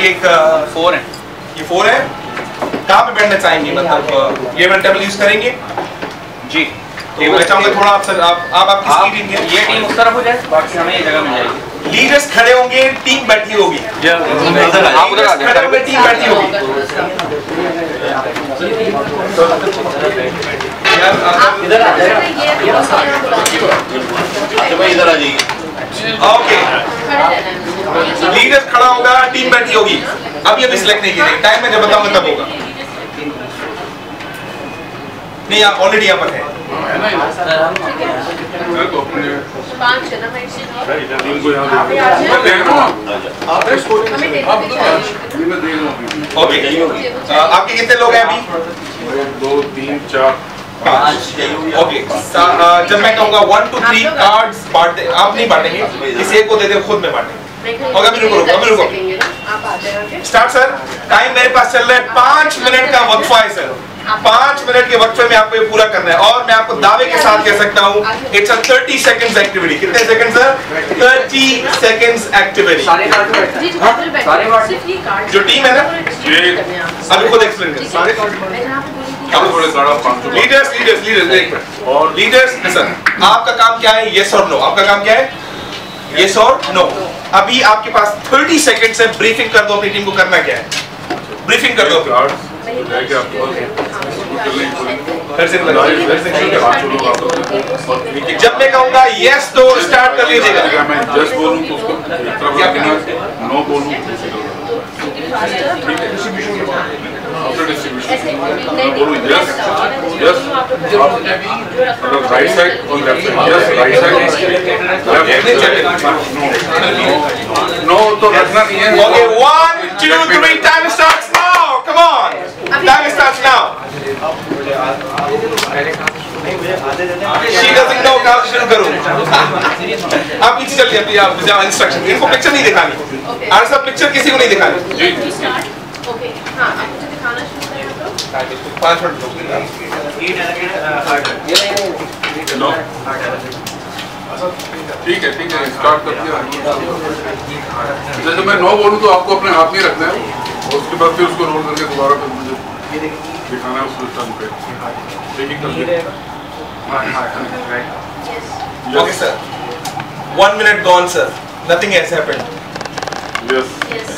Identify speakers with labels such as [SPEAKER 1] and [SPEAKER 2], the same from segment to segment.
[SPEAKER 1] एक 4 है, ये 4 है। कहाँ पे बैठना चाहेंगे, मतलब ये वाला टेबल यूज करेंगे जी? टेबल चाहूंगा थोड़ा आप सर, आप आपकी सीटिंग है, ये टीम उस तरफ हो जाए, बाकी हमें ये जगह मिल जाएगी। लीडर्स खड़े होंगे, टीम बैठी होगी। आप उधर आ जाए, खड़े होंगे, टीम बैठी होगी। इधर आ जाए, इधर आ जाइए। ओके, लीडर्स खड़ा होगा, टीम बैठी होगी। अभी सिलेक्ट नहीं कीजिए, टाइम में जब बताऊंगा तब होगा। नहीं, आप ऑलरेडी यहाँ पर है। ओके, आपके कितने लोग हैं अभी?
[SPEAKER 2] 2 3 4
[SPEAKER 1] 5। ओके, जब मैं कहूँगा 1 2 3 कार्ड्स बांट दे, आप नहीं बांटेंगे, किसी एक को दे दे, खुद में बांटेंगे। ओके, अभी रुको। स्टार्ट सर, टाइम मेरे पास चल रहा है, 5 मिनट का वक्फा है सर। 5 मिनट के वक्फे में आपको ये पूरा करना है, और मैं आपको दावे के साथ कह सकता हूँ इट्स अ 30 सेकंड्स एक्टिविटी। कितने सेकंड सर? 30 seconds activity. जो टीम है ना, अभी खुद एक्सप्लेन कर। लीडर्स और लीडर्स सर, आपका काम क्या है? यस और नो। आपका काम क्या है? यस और नो। अभी आपके पास 30 सेकंड से ब्रीफिंग कर दो अपनी टीम को, करना क्या है? ब्रीफिंग कर दो। जब मैं कहूँगा यस तो स्टार्ट कर लीजिएगा।
[SPEAKER 2] मैं यस बोलूं तो उसको नो बोलूं, बोलूं यस यस, राइट साइड और left side, yes right side, no तो रखना नहीं है।
[SPEAKER 1] Okay, 1 2 3 time starts now. Come on, time starts now. She doesn't know कहाँ से शुरू करूँ। आप पीछे चलिए, अपनी आप जहाँ इंस्ट्रक्शन, इनको पिक्चर नहीं दिखानी। और सब पिक्चर किसी को नहीं दिखानी। जी। ओके, हाँ, आप मुझे दिखाना शुरू करें तो। 5 मिनट लोगे।
[SPEAKER 2] ठीक है, स्टार्ट करते हैं। जैसे मैं नो बोलूँ तो आपको अपने हाथ में रखना है, और उसके बाद फिर उसको रोल करके दोबारा फिर मुझे दिखाना है उस सिस्टम पे।
[SPEAKER 1] Okay sir, 1 minute gone sir, nothing has happened.
[SPEAKER 2] Yes.
[SPEAKER 3] Yes.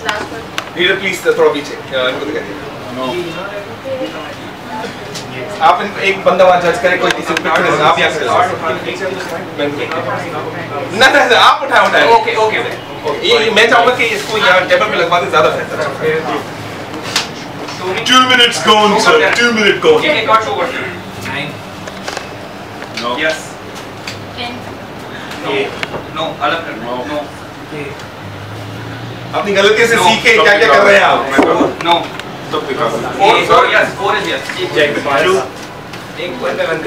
[SPEAKER 3] Last one.
[SPEAKER 1] Leader please थोड़ा पीछे, इनको दिखाइए।
[SPEAKER 2] No.
[SPEAKER 1] आप इनको एक बंदा वहाँ जज करे, कोई किसी को पिक्चर देना, आप यहाँ से ना आप उठाए। ओके, ये मैं चाहूँगा कि इसको यहाँ टेबल पे लगवा दे, ज़्यादा बेहतर है। 2 minutes gone sir, 2 minutes gone.
[SPEAKER 4] एक और शो करते हैं। 9
[SPEAKER 2] No.
[SPEAKER 4] Yes.
[SPEAKER 3] 10.
[SPEAKER 4] No, अलग कर। No.
[SPEAKER 1] अपनी गलती से सीखे क्या क्या कर रहे हैं आप।
[SPEAKER 4] No.
[SPEAKER 2] सब दिखा दो।
[SPEAKER 4] 4 yes, 4 is yes. एक बंद कर।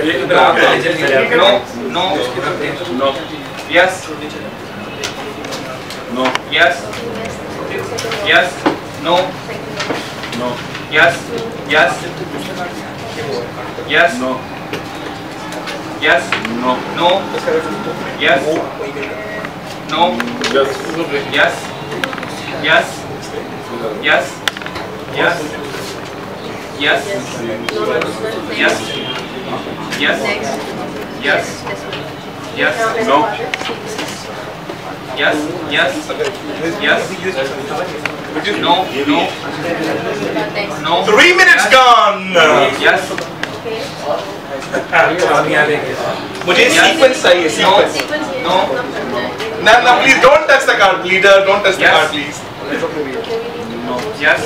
[SPEAKER 4] No.
[SPEAKER 2] No.
[SPEAKER 4] Yes.
[SPEAKER 2] No.
[SPEAKER 4] Yes. Yes. No.
[SPEAKER 2] No.
[SPEAKER 4] Yes. Yes. Yes.
[SPEAKER 2] No.
[SPEAKER 4] Yes.
[SPEAKER 2] No.
[SPEAKER 4] No. Yes. No.
[SPEAKER 2] Yes.
[SPEAKER 4] Yes. Yes. Yes. Yes. Yes. Yes. Yes. Yes. Yes.
[SPEAKER 2] No.
[SPEAKER 4] Yes. Yes. Yes. No. No. No.
[SPEAKER 1] 3 minutes gone.
[SPEAKER 4] Yes.
[SPEAKER 1] मुझे sequence चाहिए, sequence.
[SPEAKER 4] No.
[SPEAKER 1] ना please don't touch the card, leader don't touch the card please.
[SPEAKER 4] Yes.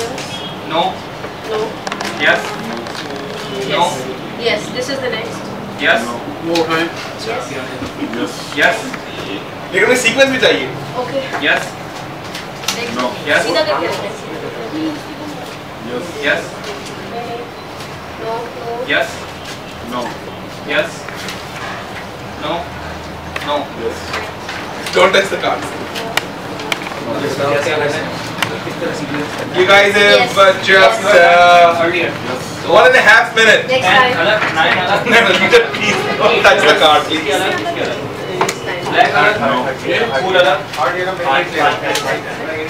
[SPEAKER 4] No. Yes. No.
[SPEAKER 3] Yes, this is the next.
[SPEAKER 4] Yes.
[SPEAKER 2] No है।
[SPEAKER 3] Yes.
[SPEAKER 4] Yes.
[SPEAKER 1] लेकिन मुझे sequence भी चाहिए।
[SPEAKER 3] Okay.
[SPEAKER 4] Yes.
[SPEAKER 3] Next.
[SPEAKER 2] No.
[SPEAKER 4] Yes.
[SPEAKER 3] सीधा करके रखें।
[SPEAKER 2] Yes.
[SPEAKER 4] Yes.
[SPEAKER 3] No.
[SPEAKER 4] Yes.
[SPEAKER 2] No.
[SPEAKER 4] Yes. No. No.
[SPEAKER 2] Yes.
[SPEAKER 1] Don't touch the cards. You guys have just 1.5 minutes.
[SPEAKER 3] Next time.
[SPEAKER 1] No, leader, please don't touch the card, please.
[SPEAKER 3] Next time.
[SPEAKER 4] Black अलग,
[SPEAKER 2] No.
[SPEAKER 4] फूल अलग,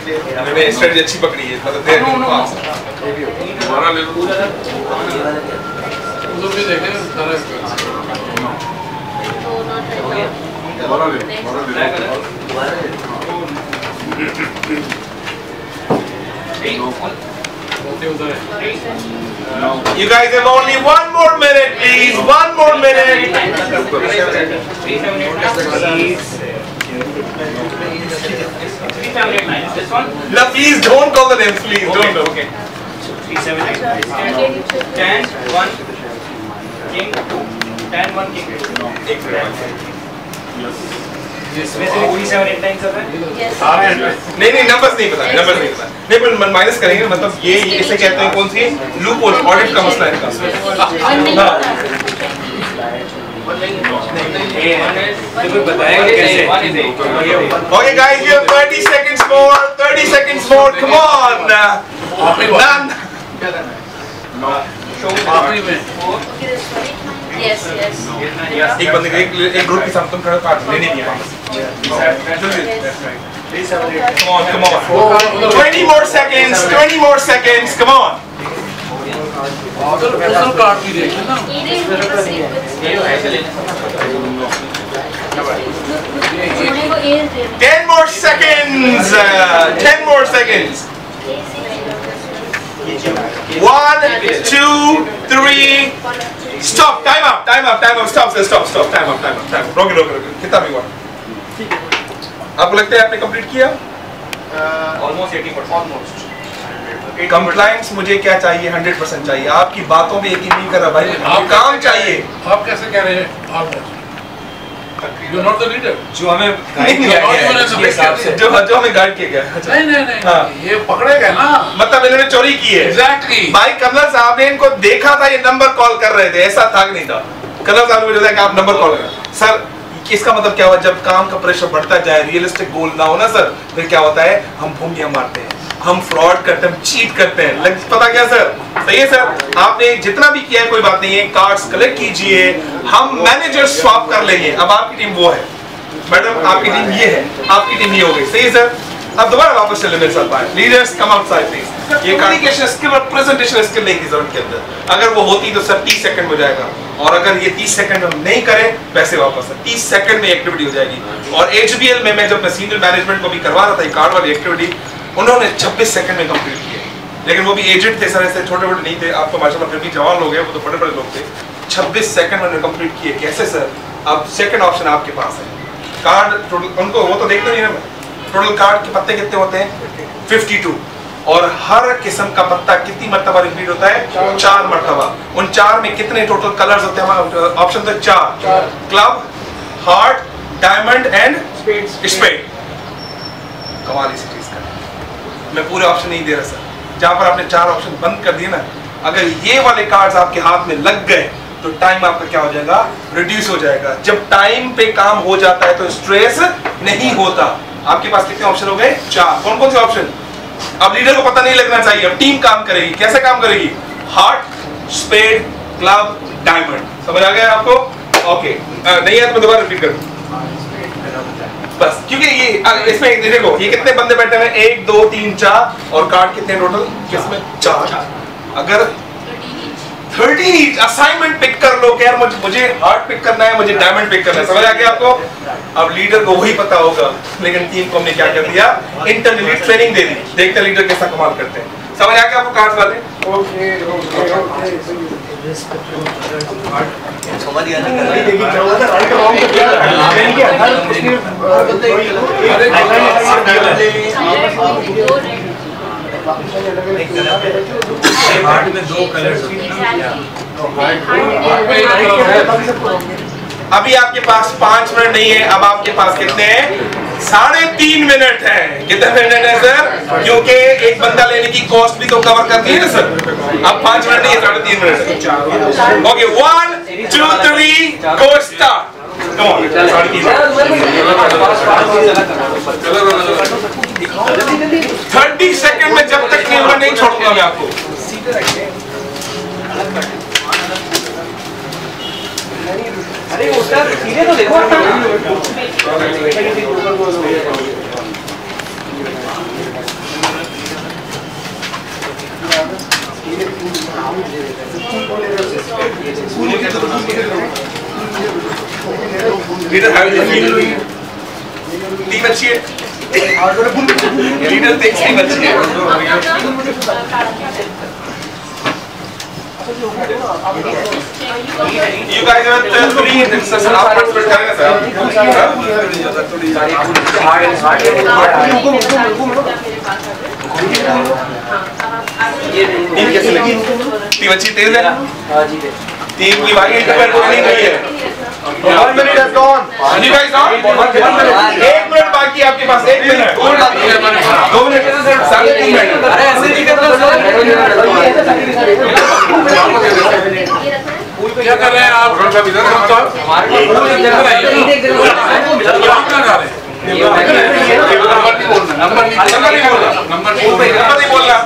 [SPEAKER 1] मैंने strategy अच्छी पकड़ी है, मतलब देर नहीं पास।
[SPEAKER 2] दोबारा ले लो, उधर भी देखें सारा दोबारा ले
[SPEAKER 1] You guys have only one more minute, please. One more minute.
[SPEAKER 4] This one?
[SPEAKER 1] No, please don't call the names, please. Don't.
[SPEAKER 4] Okay. 3, 7, 8, 10, 1, king 2. 10, 1, king 2. इसमें से 3, 7, 8, 9 सब है?
[SPEAKER 1] नहीं नंबर्स नहीं पता, नहीं पर माइनस करेंगे, मतलब ये इसे कहते हैं कौन सी लूप होल, ऑडिट का मसला है इनका। Okay guys, you have 30 seconds more. 30 seconds more. Come on. None.
[SPEAKER 3] Yes.
[SPEAKER 1] एक बंदे का एक ग्रुप के साथ तुम खड़े कार्ड लेने नहीं है वापस। Come on. 20 more seconds. 20 more seconds. Come on.
[SPEAKER 2] Card भी देखें ना।
[SPEAKER 1] 10 more seconds. 10 more seconds. 1, 2, 3. Stop. Time up. Stop. Time up. रोके। कितना भी हुआ? आपको लगता है आपने कंप्लीट किया?
[SPEAKER 4] Almost 80%.
[SPEAKER 1] कंप्लायंस मुझे क्या चाहिए? 100% चाहिए। आपकी बातों में यकीन नहीं कर रहा भाई, आप काम चाहिए।
[SPEAKER 2] आप कैसे कह रहे हैं? आप यू नॉट द लीडर
[SPEAKER 4] जो हमें
[SPEAKER 1] गाइड किया गया, जो हमें गाइड किया गया।
[SPEAKER 2] नहीं
[SPEAKER 1] हाँ।
[SPEAKER 2] ये पकड़े गए ना,
[SPEAKER 1] मतलब इन्होंने चोरी की है।
[SPEAKER 2] एग्जैक्टली।
[SPEAKER 1] भाई कर्नल साहब ने इनको देखा था, ये नंबर कॉल कर रहे थे, ऐसा था कि नहीं था? कर्नल साहब ने मुझे बताया कि आप नंबर कॉल करें। सर इसका मतलब क्या हुआ? जब काम का प्रेशर बढ़ता जाए, रियलिस्टिक गोल ना हो ना सर, फिर क्या होता है? हम भूमियां मारते हैं, हम फ्रॉड करते हैं, हम चीट करते हैं। पता क्या सर? सही है सर, आपने जितना भी किया है कोई बात नहीं है, कार्ड्स कलेक्ट कीजिए, हम मैनेजर स्वैप कर लेंगे। अब आपकी टीम वो है मैडम, आपकी टीम ये है, आपकी टीम ये हो गई। सही है सर, अब दोबारा वापस चले मेरे साथ बाहर। Leaders come outside please. ये कम्युनिकेशन स्किल और प्रेजेंटेशन स्किल नहीं की जरूरत के अंदर, अगर वो होती तो सर 30 सेकंड में जाएगा, और अगर ये 30 सेकंड हम नहीं करें पैसे वापस है। 30 सेकंड में एक्टिविटी हो जाएगी। और HBL में मैं जब मैं सीनियर मैनेजमेंट को भी करवा रहा था कार्ड वाली एक्टिविटी, उन्होंने 26 सेकंड में कंप्लीट किया, लेकिन वो भी एजेंट थे सर, ऐसे छोटे मोटे नहीं थे। आप तो माशाल्लाह फिर भी जवान लोग हैं, वो तो बड़े बड़े लोग थे। 26 सेकंड में कंप्लीट किए। कैसे सर? अब सेकंड ऑप्शन आपके पास है। कार्ड टोटल उनको वो तो देखते नहीं ना, टोटल कार्ड के पत्ते कितने होते हैं? 52। और हर किस्म का पत्ता कितनी मर्तबा रिपीट होता है? 4 मर्तबा। उन 4 में कितने टोटल कलर्स होते हैं? ऑप्शन तो 4, club, heart, diamond and spade. कमाल इसी चीज का, मैं पूरे ऑप्शन नहीं दे रहा सर। जहां पर आपने 4 ऑप्शन बंद कर दिए ना, अगर ये वाले कार्ड्स आपके हाथ में लग गए तो टाइम आपका क्या हो जाएगा? रिड्यूस हो जाएगा। जब टाइम पे काम हो जाता है तो स्ट्रेस नहीं होता। आपके पास कितने ऑप्शन हो गए? 4। कौन कौन से ऑप्शन? अब लीडर को पता नहीं लगना चाहिए, अब टीम काम करेगी। कैसे काम करेगी? Heart, spade, club, diamond. समझ आ गया आपको? ओके, नहीं है तो मैं दोबारा रिपीट करूं बस, क्योंकि ये इसमें देखो ये कितने बंदे बैठे हैं? 1, 2, 3, 4 और कार्ड कितने टोटल? किसमें? 4। अगर 13 ईच असाइनमेंट पिक कर लो कि यार मुझे हार्ट पिक करना है, मुझे डायमंड पिक करना है। समझ आ गया आपको? अब लीडर को वही पता होगा, लेकिन टीम को हमने क्या कर दिया? इंटरनली ट्रेनिंग दे दी। देखते हैं लीडर कैसा कमाल करते हैं। समझ आ गया आपको कार्ड्स वाले?
[SPEAKER 5] समझ गया ना?
[SPEAKER 4] हार्ट में 2 कलर्स होते हैं।
[SPEAKER 1] अभी आपके पास 5 मिनट नहीं है, अब आपके पास कितने हैं? 3.5 मिनट है। कितने मिनट है सर? क्योंकि एक बंदा लेने की कॉस्ट भी तो कवर करती है ना सर। अब 5 मिनट नहीं है, 3.5 minute. Okay, 1, 2, 3 go start. Come on, 30 second में जब तक नहीं छोड़ूंगा मैं आपको।
[SPEAKER 5] अरे उसका सीधे तो देखो ना।
[SPEAKER 1] लीडर टीम अच्छी है, लीडर देख टीम अच्छी है। You guys are 3 in this session. आप participate करेंगे सर? टीम कैसे लगी? टीम अच्छी तेज है? टीम की भाई इंटरवेल नहीं हुई है। 1 minute has gone. You guys on? 1 minute. 1 minute बाकी है आपके पास, 1 मिनट। 2 मिनट। 3 मिनट। अरे ऐसे नहीं करना
[SPEAKER 2] क्या कर रहे हैं आप? इधर नंबर नहीं बोलना।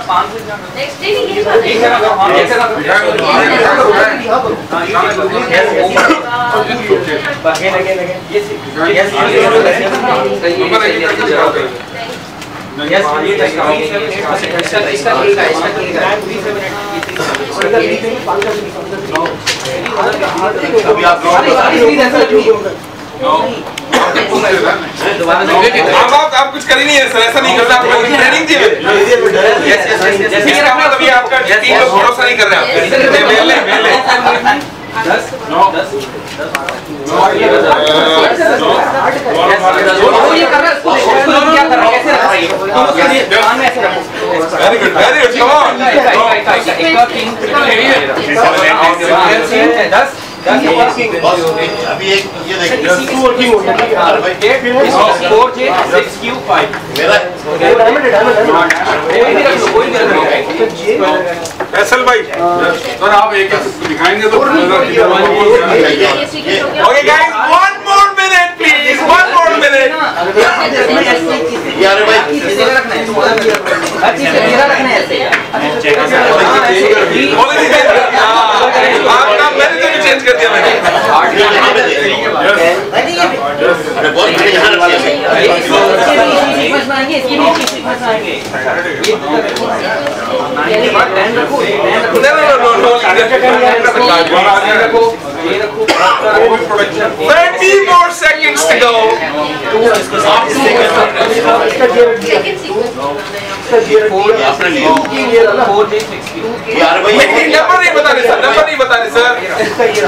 [SPEAKER 1] आप कुछ कर ही नहीं है सर, ऐसा नहीं करना। आपको ट्रेनिंग दी है, तभी आपका टीम लोग भरोसा नहीं कर रहे हैं।
[SPEAKER 6] अभी एक ये देखिए 2 वर्किंग हो गया, ठीक है भाई
[SPEAKER 5] 4J 6Q5
[SPEAKER 6] मेरा
[SPEAKER 1] फैसल भाई
[SPEAKER 2] सर आप एक दिखाएंगे तो
[SPEAKER 1] okay guys, 1 more minute please, 1 more minute।
[SPEAKER 6] यार भाई
[SPEAKER 1] आपका मैंने तो चेंज कर दिया मैंने।
[SPEAKER 6] बहुत यहाँ रखिए
[SPEAKER 1] No, 30 more seconds to go।
[SPEAKER 6] यार भाई
[SPEAKER 1] नंबर नहीं बताने सर, नंबर नहीं बताने सर,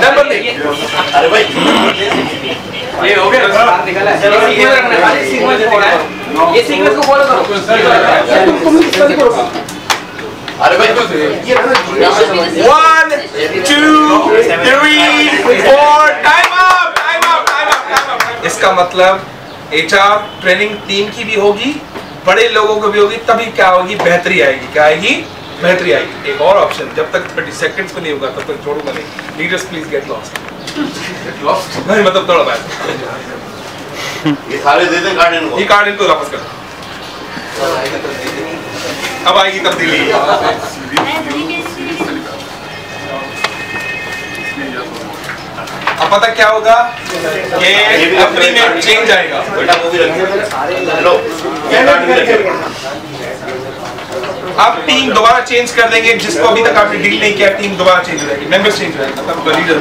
[SPEAKER 1] नंबर नहीं।
[SPEAKER 6] अरे भाई
[SPEAKER 5] ये हो गया, निकला है। ये सीक्वेंस को फॉलो करो।
[SPEAKER 6] अरे भाई
[SPEAKER 1] 1 2 3 4 टाइम अप। इसका मतलब HR ट्रेनिंग टीम की भी होगी, बड़े लोगों को भी होगी, तभी क्या होगी? बेहतरी आएगी। क्या आएगी? बेहतरी आएगी। एक और ऑप्शन, जब तक 30 सेकंड्स में नहीं होगा तब तक छोड़ूंगा नहीं। Leaders please get lost. नहीं मतलब थोड़ा बात,
[SPEAKER 6] ये सारे दे दें कार्ड इनको।
[SPEAKER 1] ये कार्ड इनको वापस कर। अब आएगी तब्दीली। अब पता क्या होगा? ये अपनी में चेंज आएगा।
[SPEAKER 6] बेटा वो भी रखिए लो, ये कार्ड भी रखिए।
[SPEAKER 1] आप टीम दोबारा चेंज कर देंगे, जिसको अभी तक आपने डील नहीं किया टीम दोबारा चेंज हो जाएगी, मेंबर्स चेंज हो जाएगा, मतलब लीडर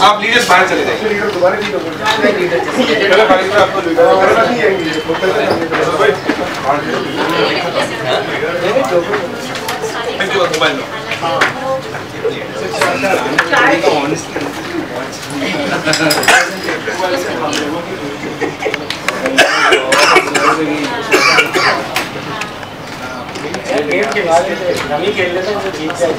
[SPEAKER 1] आप लीडर्स बाहर चले जाएंगे।
[SPEAKER 5] गेम के बाद हम ही खेल लेते हैं, तो जीत जाए।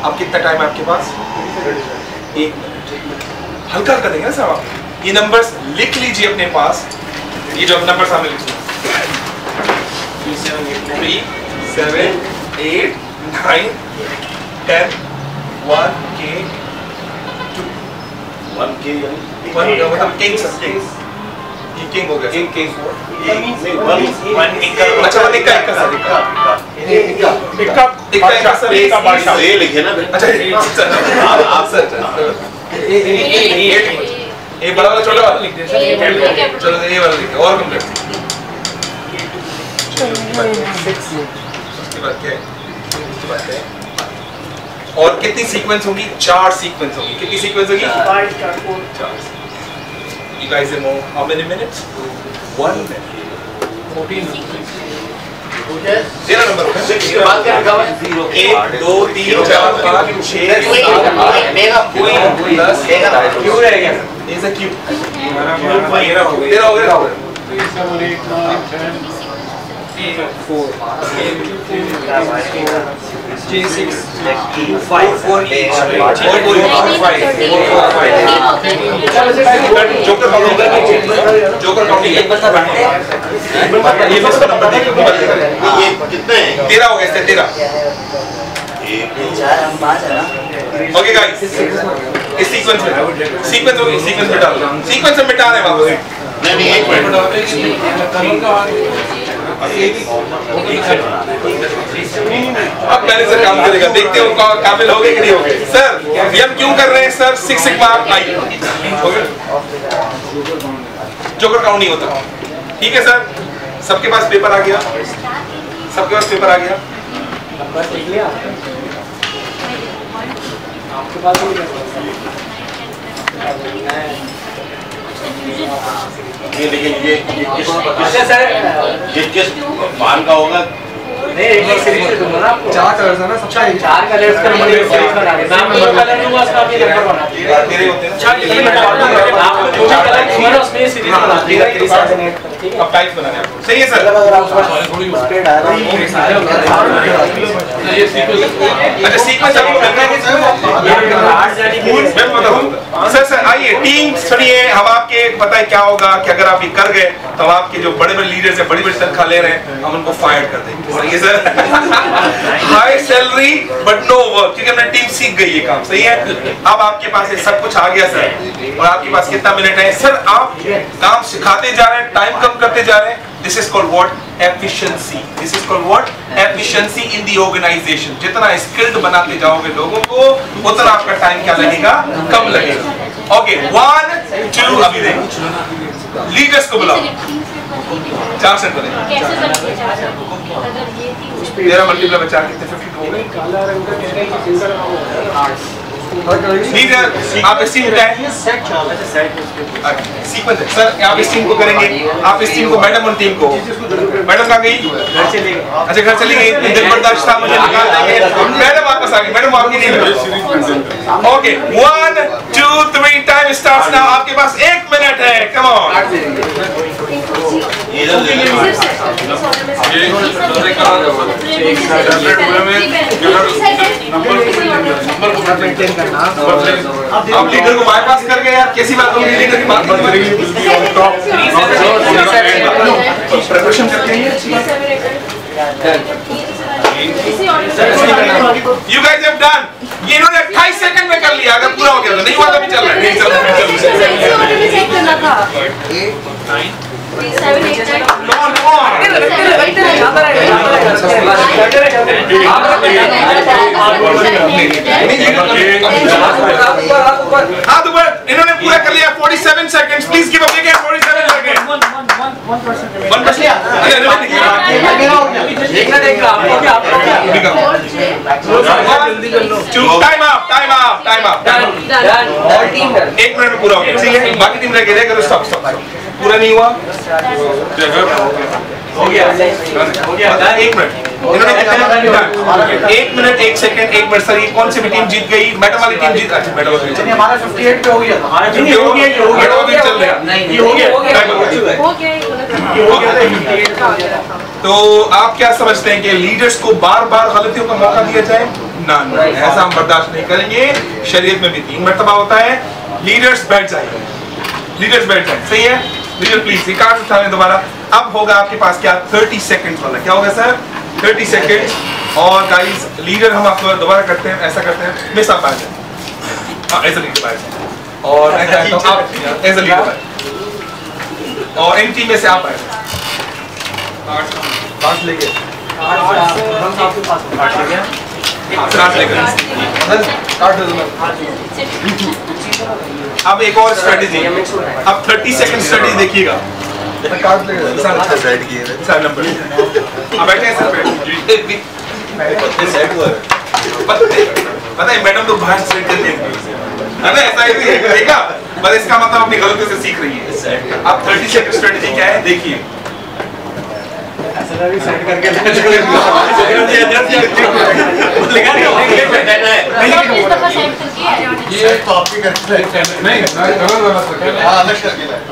[SPEAKER 1] अब कितना टाइम है आपके पास? 1 मिनट। हल्का हल्का देंगे ना साहब आप। ये नंबर्स लिख लीजिए अपने पास, ये जो नंबर सामने लिखिए 3 7 8 9 10 1K 2
[SPEAKER 6] 1K यानी
[SPEAKER 1] 1 मतलब किंग्स। किंग हो गया
[SPEAKER 5] एक किंग
[SPEAKER 1] अच्छा वन इक्का इक्का सर इक्का सर
[SPEAKER 6] का बादशाह ये लिखे ना
[SPEAKER 1] अच्छा आप सर ये बड़ा वाला छोटा वाला लिख दे सर चलो ये वाला लिख और कंप्लीट उसके बाद क्या है और कितनी सीक्वेंस होगी 4 सीक्वेंस होगी कितनी सीक्वेंस होगी 4 You guys know how many minutes 1 minute 13 number
[SPEAKER 6] 6 के बाद क्या लिखा हुआ है
[SPEAKER 1] 1 2 3 4 5 6
[SPEAKER 5] क्यों रह गया
[SPEAKER 1] is a cube तेरा हो गया
[SPEAKER 5] जोकर काउंटिंग एक बता बैठे
[SPEAKER 1] ये इसका नंबर देखो
[SPEAKER 6] ये कितने हैं
[SPEAKER 1] 13 हो गए 13 ओके गाइस इस सीक्वेंस में होगी सीक्वेंस में डाल सीक्वेंस में मिटा रहे हैं वापस
[SPEAKER 6] नहीं एक मिनट
[SPEAKER 1] अब पहले से काम करेगा देखते हो काबिल हो गए कि नहीं हो गए सर ये हम क्यों कर रहे हैं सर 6 सिग्मा आई जोकर काउंट नहीं होता ठीक है सर सबके पास पेपर आ गया सबके पास पेपर आ गया
[SPEAKER 5] नंबर लिख लिया आपके पास
[SPEAKER 6] ये लेकिन ये किस मान का होगा
[SPEAKER 5] नहीं एक सीरीज से दूंगा ना आपको 4 कलर्स है ना सबसे 4 कलर्स का नंबर सीरीज बना देना मैं एक कलर दूंगा उसका आप ये नंबर बना दीजिए
[SPEAKER 1] तेरे होते हैं
[SPEAKER 5] आपको जो भी कलर दूंगा ना उसमें सीरीज बना दीजिएगा तेरे साथ नेट पर ठीक है
[SPEAKER 1] अब टाइप बनाने आपको सही है सर
[SPEAKER 5] अगर आपके पास स्प्रेड आ रहा है
[SPEAKER 1] अच्छा सीक्वेंस आपको करना है मैं बताऊंगा सर आइए टीम सुनिए हम आपके पता है क्या होगा कि अगर आप ये कर गए तो हम आपके जो बड़े बड़े लीडर्स हैं बड़ी बड़ी तनख्वाह ले रहे हैं हम उनको फायर कर देंगे सही है sir high salary but no work क्योंकि हमने टीम सीख गई ये काम सही है अब आपके पास ये सब कुछ आ गया सर और आपके पास कितना मिनट है सर आप काम सिखाते जा रहे हैं टाइम कम करते जा रहे हैं This is called what? Efficiency. This is called what? Efficiency in the organization. जितना skilled बनाते जाओगे लोगों को उतना आपका टाइम क्या लगेगा कम लगेगा Okay, 1 2 अभी देखो लीडर्स को बुलाओ 4 सेट बने तेरा मल्टीप्लाई बचा कितने 50 हो गए लीडर आप इस टीम का सीक्वेंस है सर आप इस टीम को करेंगे आप इस टीम को मैडम और टीम को मैडम कहाँ गई अच्छा घर चली गई दिल बर्दाश्त था मुझे निकाल देंगे मैडम वापस आ गई मैडम आपकी team okay 1 2 3 time starts now आपके पास 1 मिनट है कम ऑन आप लीडर को बाईपास कर गए यार कैसी बात होगी लीडर की बात प्रिपरेशन करते हैं You guys have done ये इन्होंने 28 सेकंड में कर लिया अगर पूरा हो गया तो नहीं हुआ तो भी चल रहा है नहीं चल रहा है
[SPEAKER 3] 7 8 9
[SPEAKER 1] हाथ ऊपर इन्होंने पूरा कर लिया 47 seconds please give a big hand 47 second 1% time up all team 1 minute में पूरा हो गया ठीक है बाकी टीम रह गए करो स्टॉप पूरा नहीं हुआ हो गया 1 मिनट इन्होंने कितना 1 मिनट 1 सेकंड 1 मिनट सर ये कौन सी टीम जीत गई मैडम वाली टीम जीत अच्छा मैडम वाली चलिए हमारा 58 पे हो गया हमारा हो गया चल रहा ये हो गया तो आप क्या समझते हैं कि लीडर्स को बार-बार गलतियों का मौका दिया जाए ना ऐसा हम बर्दाश्त नहीं करेंगे शरीयत में भी 3 मर्तबा होता है लीडर्स बैठ जाए सही है लीडर प्लीज ये कार्ड उठा लें दोबारा अब होगा आपके पास क्या 30 सेकंड्स वाला क्या होगा सर 30 सेकंड्स और गाइस लीडर हम आपको दोबारा करते हैं ऐसा करते हैं मिस आप आ जाए हाँ ऐसा लीडर बैठ और ऐसा आप ऐसा लीडर और इन टीम में से आप आए
[SPEAKER 5] कार्ड लेके
[SPEAKER 1] कार्ड लेकर
[SPEAKER 5] कार्ड दे दो।
[SPEAKER 1] अब एक और स्ट्रेटेजी, अब 30 सेकंड स्ट्रेटेजी देखिएगा।
[SPEAKER 5] कार्ड लेके
[SPEAKER 1] सर नंबर अब बैठे हैं सर पता है मैडम तो बाहर से है ना, ऐसा ही देखा बस इसका मतलब अपनी गलतियों से सीख रही है। अब 30 सेकंड स्ट्रेटेजी क्या है देखिए।
[SPEAKER 5] सेट करके
[SPEAKER 6] ये कॉपी करके
[SPEAKER 2] नहीं कलर वाला सर
[SPEAKER 6] हाँ अलग करके लाए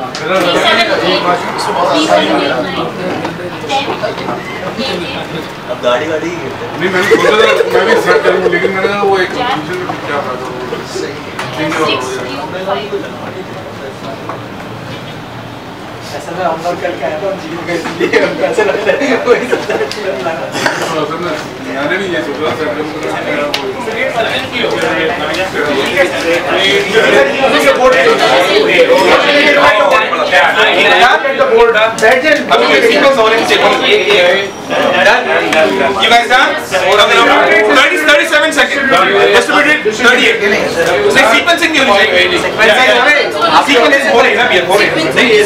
[SPEAKER 7] अब गाड़ी वाड़ी
[SPEAKER 2] नहीं मैंने सोचा था मैं भी सेट करूंगा लेकिन मैंने वो एक कंफ्यूजन में क्या फायदा
[SPEAKER 5] ऐसा मैं हम लोग करके आया था जीव गए इसलिए ऐसा लग रहा है वही सबसे अच्छा लगा।
[SPEAKER 2] मैंने भी ये सोचा सेट करूंगा
[SPEAKER 1] You guys done? 37 seconds. Distributed 38. नहीं sequencing नहीं होनी चाहिए। Sequencing हो रही है ना भैया हो रही है। नहीं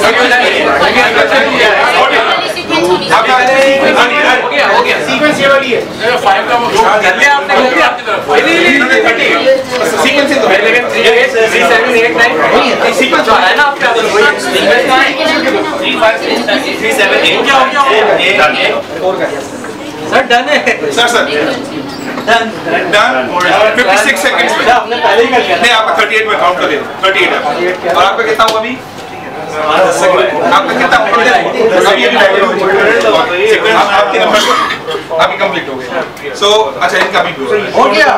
[SPEAKER 4] हो गया सीक्वेंस ये वाली है 5 का कर लिया आपने
[SPEAKER 1] सीक्वेंसिंग तो
[SPEAKER 4] 3 सीक्वेंस आ रहा है ना आपके पास सीक्वेंस का 3 5 6 7 8 क्या हो गया सर डन है
[SPEAKER 1] सर डन 56 सेकंड्स में
[SPEAKER 5] आपने पहले ही कर लिया
[SPEAKER 1] नहीं आपका 38 में काउंट कर दे 38 है और आपका कितना हुआ अभी आपका कितना हुआ अभी आपके नंबर अभी कंप्लीट हो गया सो अच्छा इनका भी
[SPEAKER 5] हो गया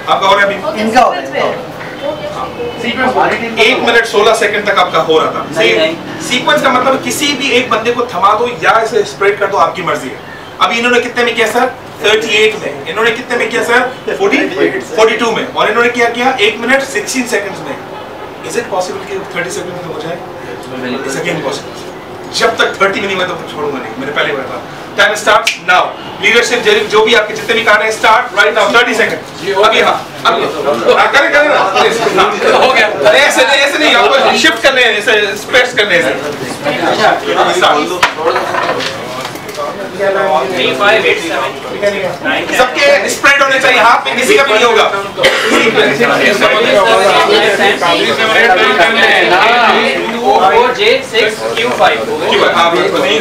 [SPEAKER 1] आपका हो रहा है अभी
[SPEAKER 5] इनका हो गया
[SPEAKER 1] 1 मिनट 16 सेकंड तक आपका हो रहा था सीक्वेंस का मतलब किसी भी एक बंदे को थमा दो या इसे स्प्रेड कर दो आपकी मर्जी है। अभी इन्होंने कितने में किया सर 38 में, इन्होंने कितने में किया सर 42 में और इन्होंने क्या किया 1 मिनट 16 सेकंड्स में। इज इट पॉसिबल कि 30 सेकंड में हो जाए? It's again possible. जब तक 30 में नहीं मैं तो छोड़ूंगा नहीं, मैंने पहले बताया। Time starts now. लीडरशिप जो भी आपके जितने भी कार्य हैं स्टार्ट राइट नाउ 30 सेकंड। अभी हां अभी करें ना हो गया। ऐसे नहीं आपको शिफ्ट करने हैं, ऐसे स्पेस करने हैं। सबके स्प्रेड होने चाहिए, हाथ में किसी का भी नहीं होगा।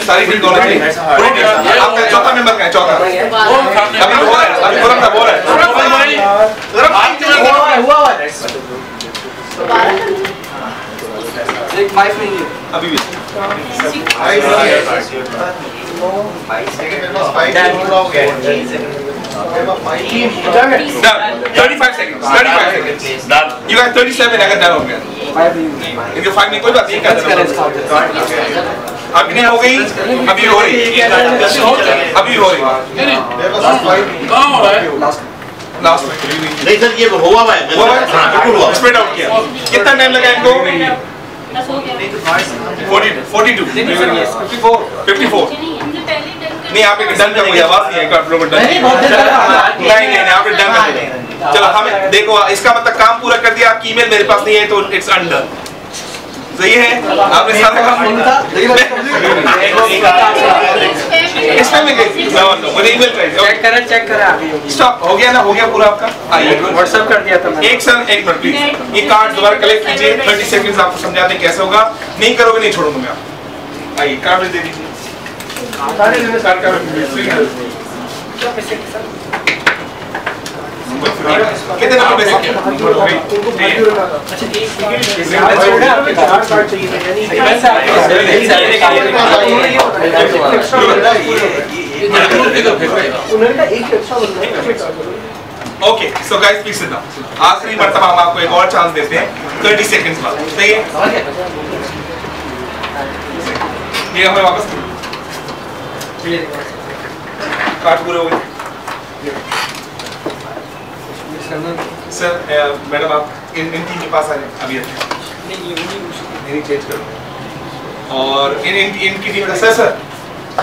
[SPEAKER 1] सारी टीम दोनों आपका चौथा मेंबर का है चौथा अभी बोल रहा है
[SPEAKER 5] एक माइक नहीं है
[SPEAKER 1] अभी भी 35 seconds done. You got 37 अगर डन हो गया इनके 5 में कोई बात नहीं करना अभी नहीं हो गई अभी हो रही लास्ट में
[SPEAKER 6] नहीं सर ये हुआ है बिल्कुल हुआ
[SPEAKER 1] स्प्रेड आउट किया कितना टाइम लगा इनको 42 54 नहीं आप एक डन का कोई आवाज नहीं है आप लोग डन नहीं आप डन कर दिया चलो हमें देखो इसका मतलब काम पूरा कर दिया आपकी ईमेल मेरे पास नहीं है तो इट्स अंडर सही है आपने सारा काम इसमें में गई मुझे ईमेल कर
[SPEAKER 5] चेक करा
[SPEAKER 1] स्टॉप हो गया ना हो गया पूरा आपका आइए
[SPEAKER 5] व्हाट्सएप कर दिया था
[SPEAKER 1] एक मिनट प्लीज ये कार्ड दोबारा कलेक्ट कीजिए 30 सेकंड्स आपको समझाते हैं कैसे होगा नहीं करोगे नहीं छोड़ूंगा मैं आपको आइए कार्ड दे दीजिए कितने number basic okay so guys please sit down आखिरी मर्तबा हम आपको एक और चांस देते हैं 30 सेकंड्स बाद सही है ये हमें वापस कार्ड पूरे हो गए सर मैडम आप इन टीम के पास आ जाए अभी नहीं चेंज करो और इनकी टीम का सर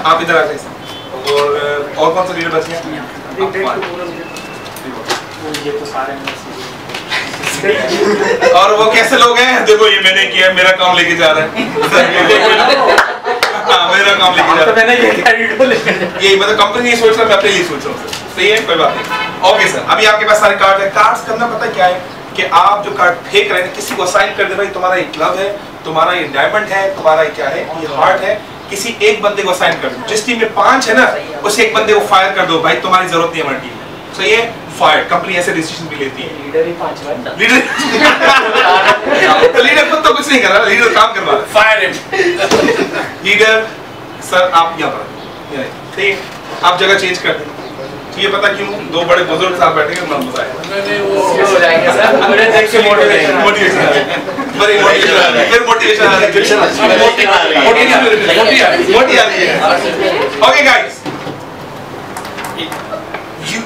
[SPEAKER 1] आप इधर आ जाइए। और कौन सा लीडर बच गया?
[SPEAKER 5] ये तो सारे
[SPEAKER 1] और वो कैसे लोग हैं? देखो ये मैंने किया, मेरा काम लेके जा रहा है। हाँ, मेरा काम लेके जा रहा है।
[SPEAKER 5] मैंने
[SPEAKER 1] ये मतलब कंपनी नहीं सोच रहा, मैं अपने लिए सोच रहा हूँ सर। सही है, कोई बात नहीं। ओके सर, अभी आपके पास सारे कार्ड है। कार्ड्स करना पता क्या है कि आप जो कार्ड फेंक रहे हैं किसी को असाइन कर दे, भाई तुम्हारा ये क्लब है, तुम्हारा ये डायमंड है, तुम्हारा ये क्या है, ये हार्ट है, किसी एक बंदे को असाइन कर दो। जिस टीम में 5 है ना, उस एक बंदे को फायर कर दो, भाई तुम्हारी जरूरत नहीं है हमारी टीम में। सही है, फायर। कंपनी ऐसे डिसीजन भी लेती है।
[SPEAKER 5] लीडर ही 5 बार
[SPEAKER 1] लीडर लीडर खुद तो कुछ नहीं कर रहा, लीडर काम करवा रहा है। Fire him. लीडर सर आप यहाँ पर ठीक है, आप जगह चेंज कर दें। ये पता क्यों? 2 बड़े बुजुर्ग साथ बैठेंगे, मन मजा आएगा।
[SPEAKER 2] नहीं वो
[SPEAKER 5] हो जाएंगे सर, मुझे देख के मोटिवेशन
[SPEAKER 1] बड़ी फिर मोटिवेशन आ रही है। Okay guys, you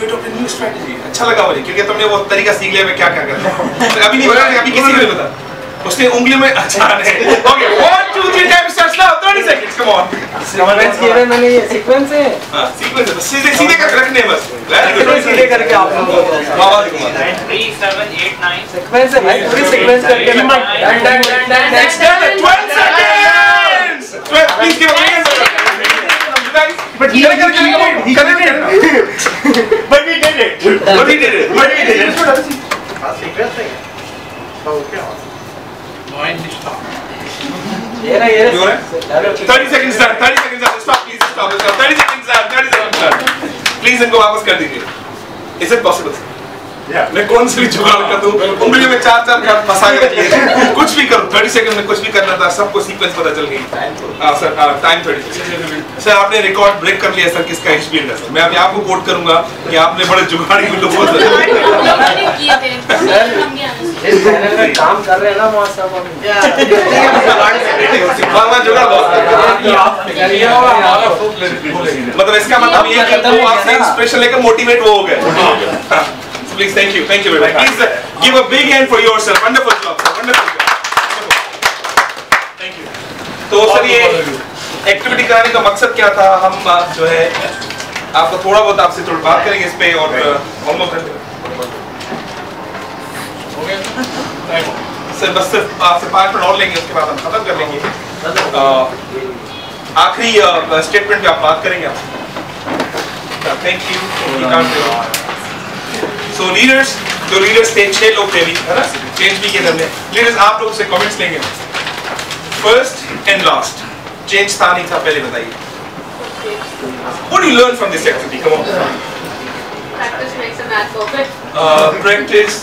[SPEAKER 1] adopt a new strategy. अच्छा लगा मुझे क्योंकि तुमने वो तरीका सीख लिया मैं क्या क्या करता हूं। अभी नहीं बता, अभी किसी को नहीं बता। उसने उंगली में अच्छा है। Okay 1 2 3 time start now 30 seconds come on.
[SPEAKER 5] Sequence किए हुए मैंने, ये सीक्वेंस है।
[SPEAKER 1] हां सीक्वेंस है, सीधे सीधे करके रखने हैं बस। वेरी गुड,
[SPEAKER 5] सीधे करके आप लोग
[SPEAKER 1] आवाज घुमा
[SPEAKER 4] 9 3 7 8 9
[SPEAKER 5] सीक्वेंस है भाई, पूरी सीक्वेंस करके
[SPEAKER 1] next 12 seconds 12 please give a hand but he did it but we did it
[SPEAKER 5] ये ना ये
[SPEAKER 1] 30 seconds done stop please stop 30 seconds done please इनको वापस कर दीजिए। Is it possible? मैं कौन सी जुगाड़ कर दूं? उंगली में 4 कार्ड फंसा के रखिए, कुछ भी करूं। 30 सेकंड में कुछ भी करना था, सबको सीक्वेंस पता चल गई। सर टाइम 30 सर आपने रिकॉर्ड ब्रेक कर लिया सर। किसका एक्सपीरियंस है सर? मैं अभी आपको कोट करूंगा कि आपने बड़े जुगाड़ी लोगों को
[SPEAKER 3] किए थे
[SPEAKER 5] इस चैनल में काम कर रहे हैं ना मौज साहब हम।
[SPEAKER 1] जुगाड़ मतलब इसका मतलब ये कि वो आपसे इंस्पिरेशन लेकर मोटिवेट वो हो गए। Please, thank you very much. Please give a big hand for yourself. Wonderful job, sir. Wonderful job. Thank you. तो सर ये एक्टिविटी कराने का मकसद क्या था? हम जो है आपको थोड़ा बहुत आपसे थोड़ी बात करेंगे इस पे और ऑलमोस्ट सर बस सिर्फ आपसे 5 मिनट और लेंगे, उसके बाद हम खत्म कर लेंगे। आखिरी स्टेटमेंट पे आप बात करेंगे आप। Thank you. So leaders, जो लीडर्स थे 6 लोग थे अभी, है ना? चेंज भी किए हमने। लीडर्स आप लोग से कमेंट्स लेंगे। फर्स्ट एंड लास्ट चेंज था नहीं था, पहले बताइए। What do you learn from this activity? Come on.
[SPEAKER 3] Practice makes a man perfect.
[SPEAKER 1] Practice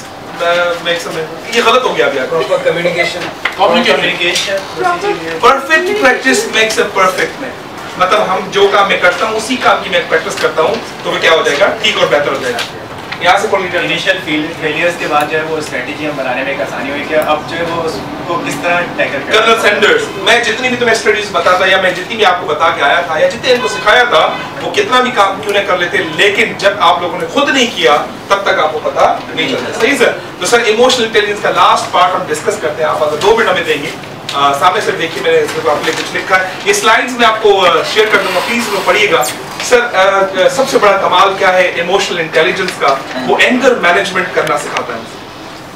[SPEAKER 1] makes a man. ये गलत हो गया अभी आपका।
[SPEAKER 5] Proper communication
[SPEAKER 1] Perfect practice makes a perfect man. मतलब हम जो काम मैं करता हूँ उसी काम की मैं प्रैक्टिस करता हूँ तो वो क्या हो जाएगा? ठीक और बेहतर हो जाएगा। यहाँ से
[SPEAKER 7] इनिशियल फेलियर्स के बाद जो है वो स्ट्रेटेजी हम बनाने में एक आसानी हुई कि अब जो है वो उसको किस तरह टैकल करें।
[SPEAKER 1] कर्नल सैंडर्स, मैं जितनी भी तुम्हें स्ट्रेटेजीज बताता या मैं जितनी भी आपको बता के आया था या जितने इनको सिखाया था वो कितना भी काम क्यों न कर लेते, लेकिन जब आप लोगों ने खुद नहीं किया तब तक आपको पता नहीं चलता। सही सर? तो सर इमोशनल इंटेलिजेंस का लास्ट पार्ट हम डिस्कस करते हैं। आप अगर 2 मिनट हमें देंगे सामने से देखिए, मैंने आपने कुछ लिखा है, ये स्लाइड्स में आपको शेयर कर दूंगा, प्लीज वो पढ़िएगा। सर सबसे बड़ा कमाल क्या है इमोशनल इंटेलिजेंस का? वो एंगर मैनेजमेंट करना सिखाता है।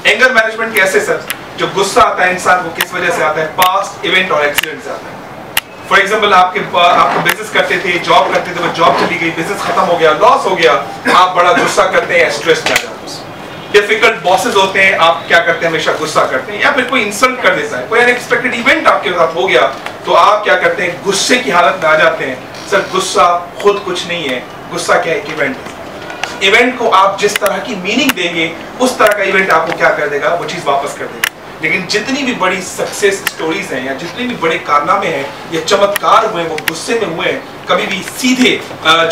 [SPEAKER 1] एंगर मैनेजमेंट कैसे सर? जो गुस्सा आता है इंसान को किस वजह से आता है? पास्ट इवेंट और एक्सीडेंट से आता है। फॉर एग्जांपल आपको बिजनेस करते थे, जॉब करते थे, वो जॉब चली गई, बिजनेस खत्म हो गया, लॉस हो गया, आप बड़ा गुस्सा करते हैं, स्ट्रेस में आ जाते हैं। डिफिकल्ट बॉसेस होते हैं, आप क्या करते हैं? हमेशा गुस्सा करते हैं। या फिर कोई इंसल्ट कर देता है, कोई अनएक्सपेक्टेड इवेंट आपके साथ हो गया तो आप क्या करते हैं? गुस्से की हालत में आ जाते हैं। सर गुस्सा खुद कुछ नहीं है, गुस्सा क्या है? एक इवेंट है। इवेंट को आप जिस तरह की मीनिंग देंगे उस तरह का इवेंट आपको क्या कर देगा? वो चीज वापस कर देगा। लेकिन जितनी भी बड़ी सक्सेस स्टोरीज हैं या जितने भी बड़े कारनामे हैं या चमत्कार हुए वो गुस्से में हुए हैं। कभी भी सीधे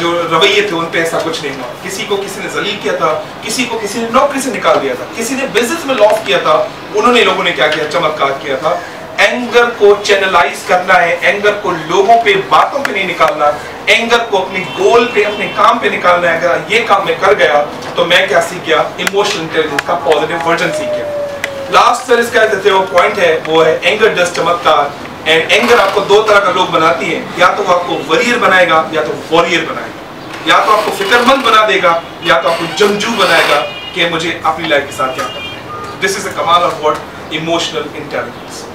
[SPEAKER 1] जो रवैये थे उन पे ऐसा कुछ नहीं हुआ। किसी को किसी ने जलील किया था, किसी को किसी ने नौकरी से निकाल दिया था, किसी ने बिजनेस में लॉस किया था, उन्होंने लोगों ने क्या किया? चमत्कार किया था। एंगर को चैनलाइज करना है, एंगर को लोगों पे बातों पे नहीं निकालना, एंगर को अपने गोल पे अपने काम पे निकालना है। अगर ये काम मैं कर गया तो मैं क्या सीख गया? इमोशनल इंटेलिजेंस का पॉजिटिव वर्जन सीख गया। लास्ट सर इसका जो पॉइंट है वो है एंगर डज चमत्कार, एंड एंगर आपको दो तरह का लोग बनाती है, या तो वो आपको वरियर बनाएगा या तो वॉरियर बनाएगा, या तो आपको फिक्रमंद बना देगा या तो आपको जंगजू बनाएगा कि मुझे अपनी लाइफ के साथ क्या करना है। दिस इज द कमाल of what emotional intelligence.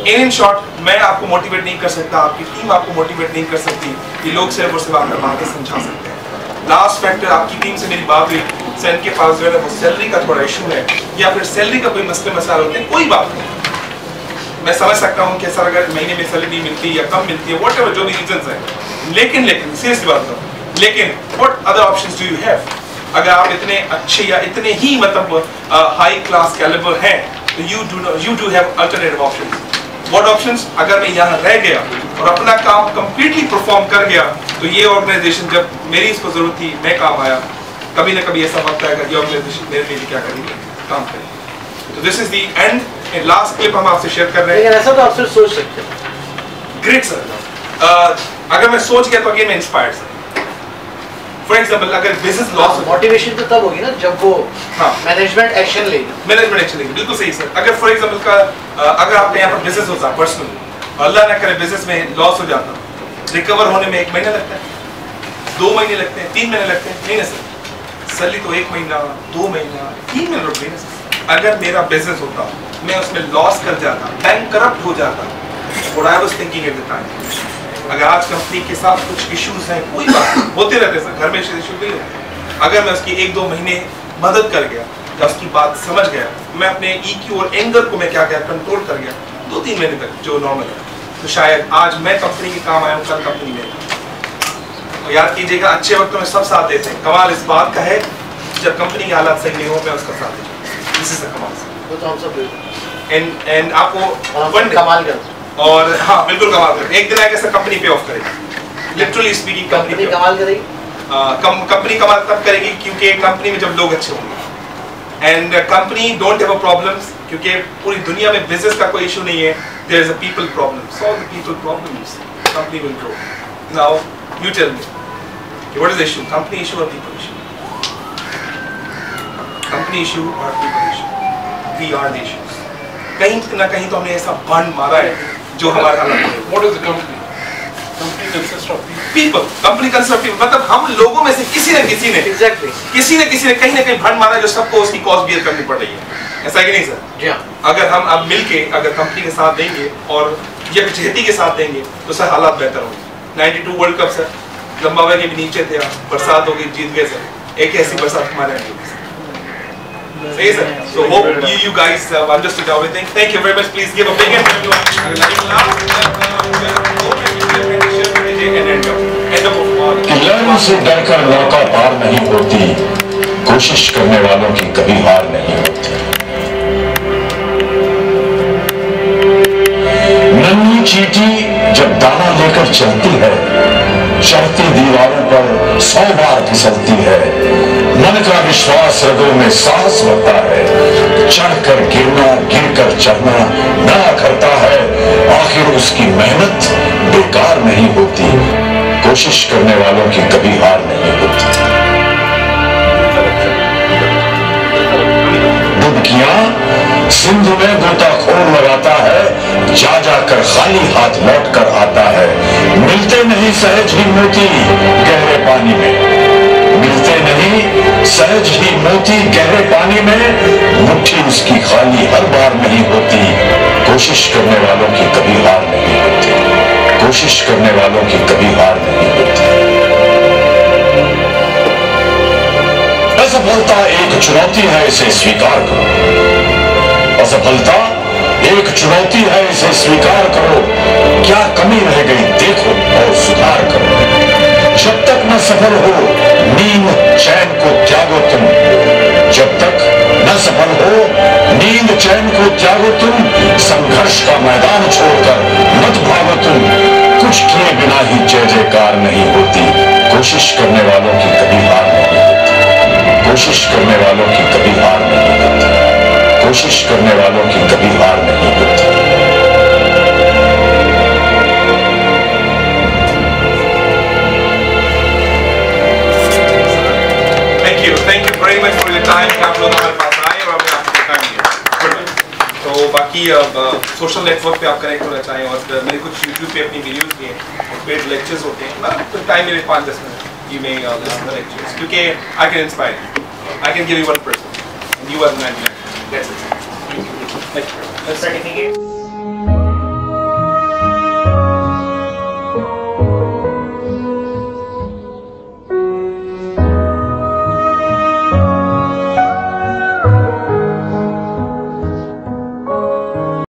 [SPEAKER 1] In short, मैं आपको मोटिवेट नहीं कर सकता, आपकी टीम आपको मोटिवेट नहीं कर सकती, ये लोग सिर्फ और सिर्फ आपको बातें समझा सकते हैं। लास्ट फैक्टर, आपकी टीम से मेरी बात हुई, सर इनके पास जो है वो सैलरी का थोड़ा इशू है या फिर सैलरी का कोई मसले मसाइल होते हैं, कोई बात नहीं, मैं समझ सकता हूँ कि सर अगर महीने में सैलरी नहीं मिलती या कम मिलती है, व्हाटएवर जो भी रीजंस हैं, लेकिन सीरियसली बात करूँ, लेकिन what other options do you have? अगर आप इतने अच्छे या इतने ही मतलब हाई क्लास कैलिबर हैं तो you do have alternative options. What options? अगर मैं यहाँ रह गया और अपना काम कंप्लीटली परफॉर्म कर गया तो ये ऑर्गेनाइजेशन जब मेरी इसको जरूरत थी मैं काम आया, कभी ना कभी ऐसा वक्त आएगा ये ऑर्गेनाइजेशन मेरे लिए क्या करेगी, काम करेगी। तो this is the end. Last clip हम आपसे शेयर कर रहे हैं।
[SPEAKER 5] ऐसा तो आप सिर्फ सोच सकते हैं।
[SPEAKER 1] Great sir. अगर मैं सोच गया तो अगेन मैं इंस्पायर्ड सर। फॉर एग्जांपल अगर बिजनेस लॉस,
[SPEAKER 5] मोटिवेशन तो तब होगी ना जब वो मैनेजमेंट एक्शन लेगी।
[SPEAKER 1] मैनेजमेंट एक्शन लेगी, बिल्कुल सही सर। अगर फॉर एग्जांपल का अगर आपका यहाँ पर बिजनेस होता पर्सनल, अल्लाह ना करे बिजनेस में लॉस हो जाता, रिकवर होने में 1 महीना लगता है, 2 महीने लगते हैं, 3 महीने लगते हैं, नहीं ना सर, सैलरी तो 1 महीना, 2 महीना, 3 महीने रुक गई ना सर। अगर मेरा बिजनेस होता, मैं उसमें लॉस कर जाता, बैंक करप्ट हो जाता, what I was thinking at the time, अगर आज कंपनी के साथ कुछ इश्यूज हैं, कोई बात होते रहते सर, घर में इश्यू नहीं होते, अगर मैं उसकी 1-2 महीने मदद कर गया या उसकी बात समझ गया, मैं अपने EQ और एंगर को मैं क्या कंट्रोल कर गया 2-3 महीने तक जो नॉर्मल है, तो शायद आज मैं कंपनी के काम आया हूँ, कल कंपनी में। तो याद कीजिएगा, अच्छे वक्तों में सब साथ देते हैं, कमाल इस बात का है जब कंपनी के हालात सही नहीं हो मैं उसका साथ देता। दिस इज द कमाल।
[SPEAKER 5] वो तो हम सब
[SPEAKER 1] एंड आपको
[SPEAKER 5] कमाल कर,
[SPEAKER 1] और हाँ बिल्कुल कमाल कर, एक दिन आएगा सर कंपनी पे ऑफ करेगी, लिटरली स्पीकिंग कंपनी
[SPEAKER 5] कमाल करेगी।
[SPEAKER 1] कंपनी कमाल तब करेगी क्योंकि कंपनी में जब लोग अच्छे होंगे, and company don't have a problems, क्योंकि पूरी दुनिया में बिजनेस का कोई इशू नहीं है, there is a people problem, solve the people problems, company will grow. Now you tell me what is the issue, company issue और पीपल इशू? कंपनी इशू और people issue, we are the issues. कहीं ना कहीं तो हमने ऐसा बंद मारा है जो हमारा हालत है।
[SPEAKER 2] What is the company? Company consists of
[SPEAKER 1] people. Company constructive मतलब हम लोगों में से किसी न किसी ने किसी न कहीं ना कहीं भंड मारा जो सबको उसकी कॉस्ट बियर करनी पड़ रही है, ऐसा कि नहीं सर?
[SPEAKER 5] जी हाँ।
[SPEAKER 1] अगर हम अब मिलके अगर कंपनी के साथ देंगे और यकजहती के साथ देंगे तो सर हालात बेहतर होंगे। 92 वर्ल्ड कप सर, जिम्बाब्वे के भी नीचे थे, बरसात हो गई, जीत गए सर, एक ऐसी बरसात हमारे यहाँ हुई। सही sir. So hope you guys understood everything. Thank you very much. Please give a big hand to everyone.
[SPEAKER 8] लड़ने से डरकर नौका पार नहीं होती, कोशिश करने वालों की कभी हार नहीं होती। नन्ही चींटी जब दाना लेकर चलती है, चढ़ती दीवारों पर 100 बार फिसलती है, मन का विश्वास रगों में साहस भरता है, चढ़कर गिरना गिरकर चढ़ना ना करता है, आखिर उसकी मेहनत बेकार नहीं होती, कोशिश करने वालों की कभी हार नहीं होती। डुबकियां सिंधु में गोताखोर लगाता है, जा जाकर खाली हाथ लौट कर आता है, मिलते नहीं सहज ही मोती गहरे पानी में, मिलते नहीं सहज ही मोती गहरे पानी में, मुट्ठी उसकी खाली हर बार नहीं होती, कोशिश करने वालों की कभी हार नहीं होती, कोशिश करने वालों की कभी हार नहीं होती। असफलता एक चुनौती है, इसे स्वीकार करो। असफलता एक चुनौती है, इसे स्वीकार करो। क्या कमी रह गई देखो और सुधार करो। जब तक न सफल हो नींद चैन को त्यागो तुम, जब तक न सफल हो नींद चैन को त्यागो तुम, संघर्ष का मैदान छोड़कर मत भागो तुम, कुछ किए बिना ही जय जयकार नहीं होती, कोशिश करने वालों की कभी हार नहीं होती, कोशिश करने वालों की कभी हार नहीं होती, कोशिश करने वालों की कभी हार नहीं होती।
[SPEAKER 1] Thank you very much for your time. आप लोग हमारे पास आए और हमने आपको टाइम दिया। तो बाकी बाकी सोशल नेटवर्क पे आप कनेक्ट होना चाहें और मेरे कुछ यूट्यूब पे अपनी वीडियोस भी हैं और पेड लेक्चर्स होते हैं, तो टाइम मेरे 5-10 minute you may listen to lectures, क्योंकि I can inspire you, I can give you 1% and you are 99. That's it. Thank you. Let's start.